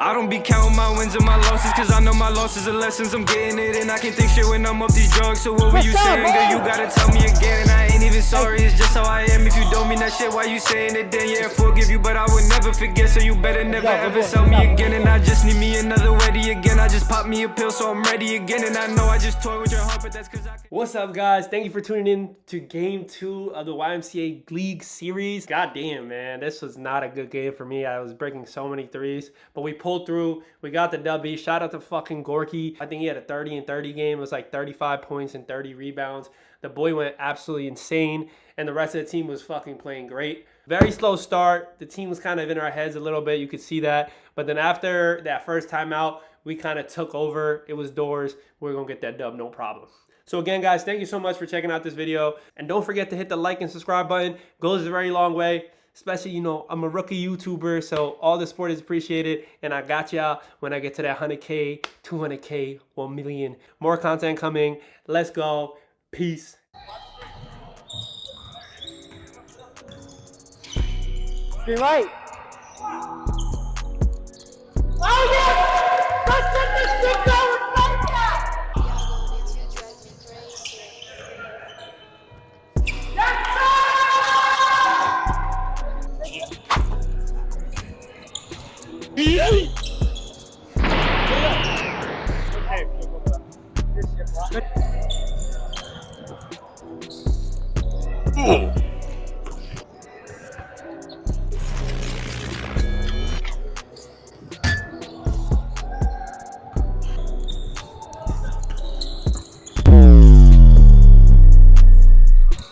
I don't be counting my wins and my losses, cause I know my losses are lessons. I'm getting it and I can think shit when I'm off these drugs. So what were you saying, girl? You gotta tell me again, and I ain't even sorry. It's just how I am. If you don't mean that shit, why you saying it then? Yeah, I forgive you, but I would never forget. So you better never ever sell me again. And I just need me another Weddy again. I just popped me a pill, so I'm ready again. And I know I just toy with your heart, but that's cause I can. What's up, guys? Thank you for tuning in to game 2 of the YMCA League series. God damn, man, this was not a good game for me. I was breaking so many threes, but we pulled through. We got the W. Shout out to fucking Gorky. I think he had a 30 and 30 game. It was like 35 points and 30 rebounds. The boy went absolutely insane, and the rest of the team was fucking playing great. Very slow start. The team was kind of in our heads a little bit. You could see that. But then after that first timeout, we kind of took over. It was doors. We're going to get that dub, no problem. So again, guys, thank you so much for checking out this video. And don't forget to hit the like and subscribe button. Goes a very long way. Especially, you know, I'm a rookie YouTuber, so all the support is appreciated. And I got y'all when I get to that 100K, 200K, 1 million. More content coming. Let's go. Peace. Be right. Oh yeah! Let's get this shit going right now! Yes, sir!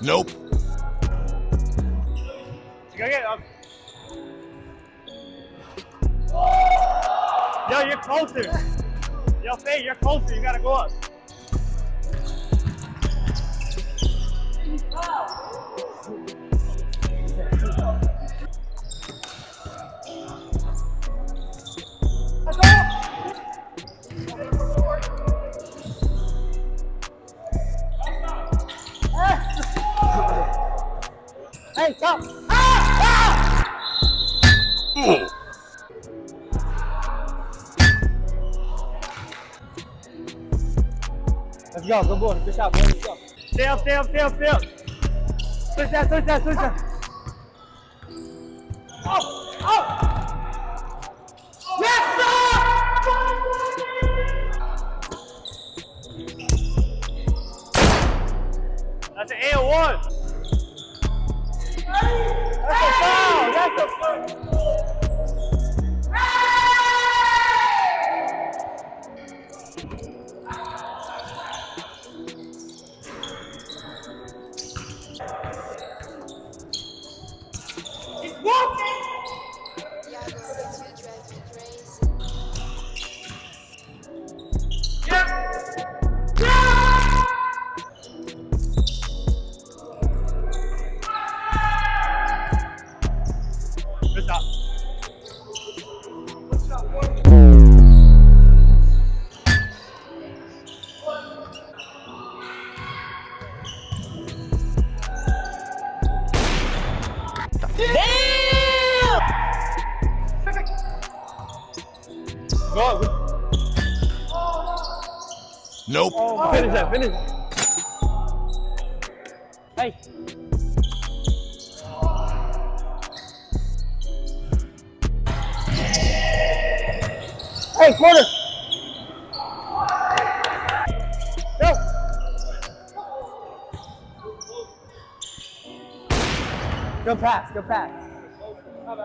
Nope. Go get up. Yo, you're closer. Yo, Faye, you're closer. You gotta go up. Let's go. Hey, stop! Let's go, good boy. Good shot, boy. Let's go. Stay up, stay up, stay up, stay up. Switch that, switch that, switch that. Oh, oh! Yes, sir! That's an 8-1. That's a foul! That's a foul! He's walking! Yeah! Good job. Damn! Go. Nope. Oh, finish that, finish it. Hey. Hey, corner! Go! Good pass, good pass.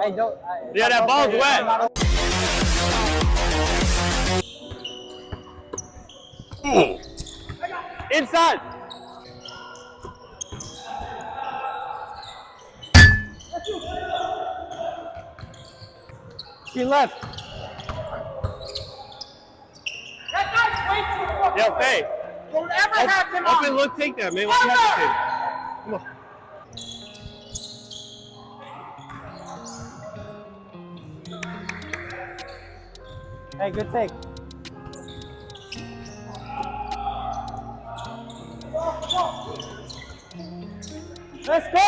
Hey, don't. Yeah, that ball's wet. Inside! She left. That guy's way too far. Yo, Faye. Don't ever have him on. Open look, take that, man. What you have to take? Come on. Hey, good take. Let's go!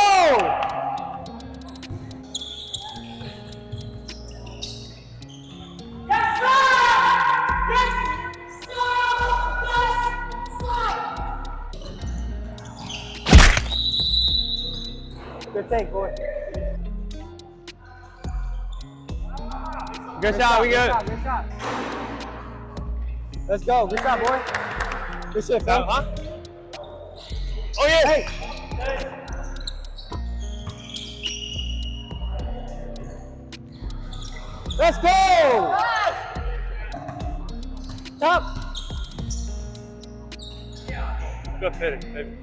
Yes, take, boy. Good shot, we good. Good shot. Let's go. Good shot, boy. Good shit, fam. Huh? Oh, yeah. Hey. Let's go. Top. Good finish, baby.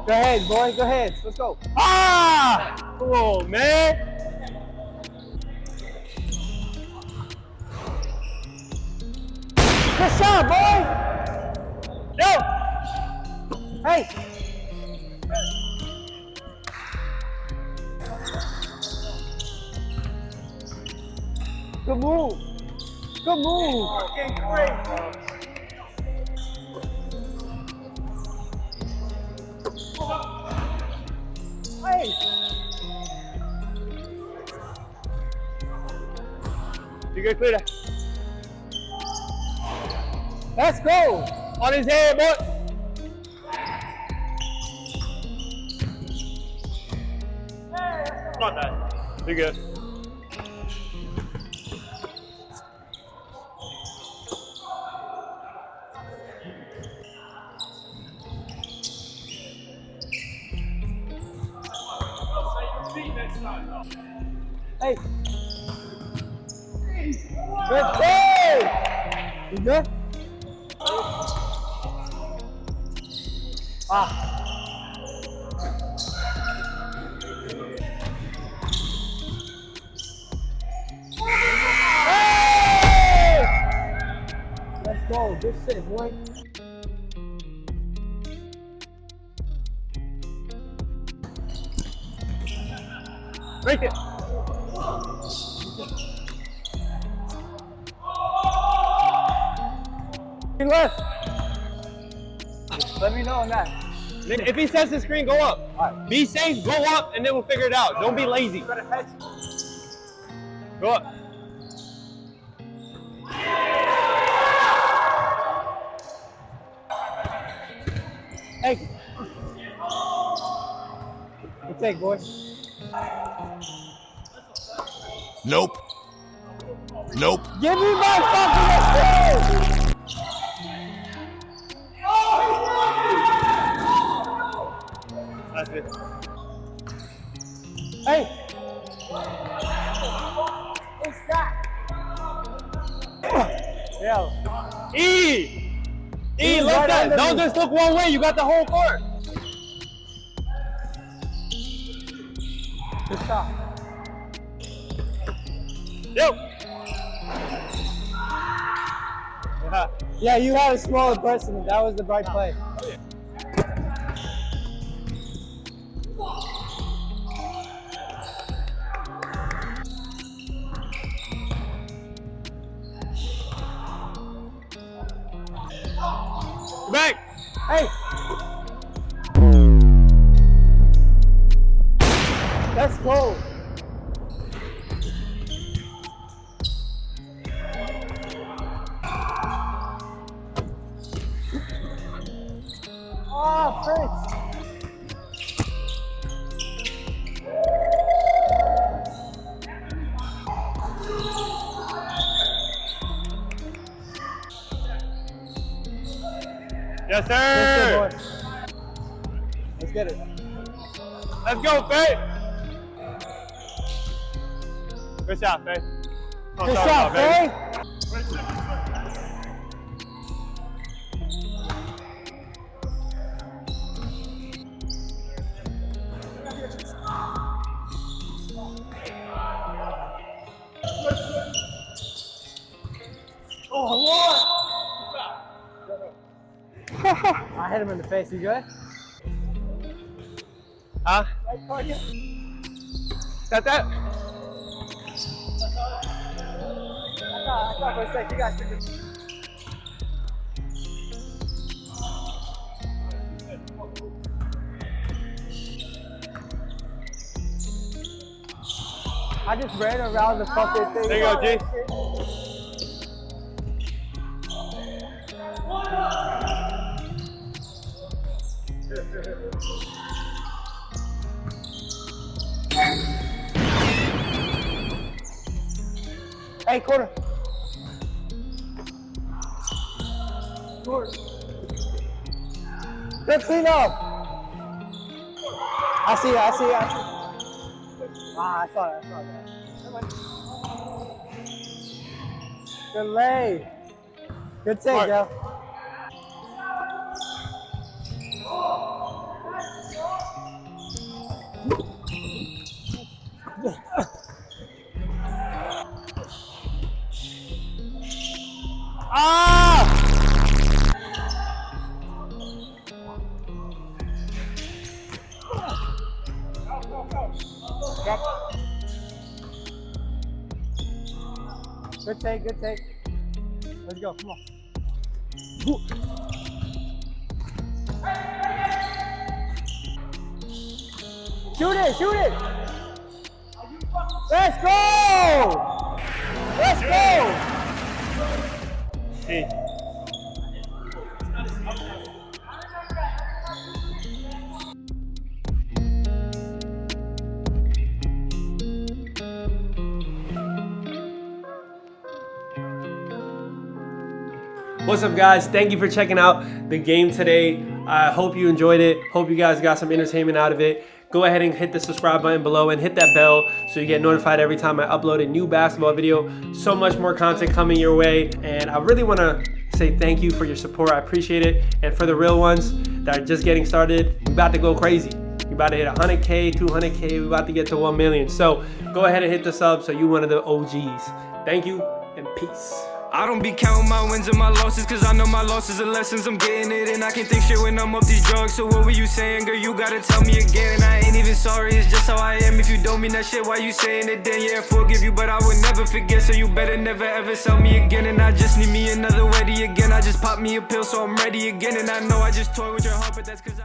Go ahead, boy. Go ahead. Let's go. Ah! Come on, man. Good shot, boy. Yo! Hey. Good move. Good move. Fucking great. Hey. You good, clear that. Let's go. On his head, boy. Not that. You good. Hey. Good day. You good? Ah. Hey! Let's go. Good shit, boy. Break it. Left. Let me know on that. If he sets the screen, go up. Alright. Be safe, go up, and then we'll figure it out. Don't be lazy. Go up. Hey. Good take, boy. Nope. Nope. Give me my fucking That's it. Hey. It's that. Yo. E, look right that. under Don't me. just look one way. You got the whole court. Good shot. Yo. Yeah, you had a smaller person. That was the right play. Back. Hey. Let's go. Oh, Prince. Yes, Let's go, sir. boy. Let's get it. Let's go, Faye. Good shot, Faye. Oh, Good sorry shot, about that, Faye. I hit him in the face. You good? Huh? Got that? I thought for a sec you guys took it. I just ran around the fucking thing. There you go, G. Hey, quarter. Good clean up. I see it. Ah, I saw that. Good lay. Good take, yo. Ah! Good take. Let's go, come on. Shoot it! Let's go! Hey. What's up, guys? Thank you for checking out the game today. I hope you enjoyed it. Hope you guys got some entertainment out of it. Go ahead and hit the subscribe button below and hit that bell so you get notified every time I upload a new basketball video. So much more content coming your way, and I really want to say thank you for your support. I appreciate it. And for the real ones that are just getting started, we're about to go crazy. We're about to hit 100K, 200K. We're about to get to 1 million. So go ahead and hit the sub so you're one of the OGs. Thank you and peace. I don't be counting my wins and my losses, cause I know my losses are lessons. I'm getting it and I can't think shit when I'm off these drugs. So what were you saying, girl? You gotta tell me again. And I ain't even sorry, it's just how I am. If you don't mean that shit, why you saying it then? Yeah, I forgive you, but I would never forget. So you better never ever sell me again. And I just need me another Weddy again. I just popped me a pill, so I'm ready again. And I know I just toy with your heart, but that's cause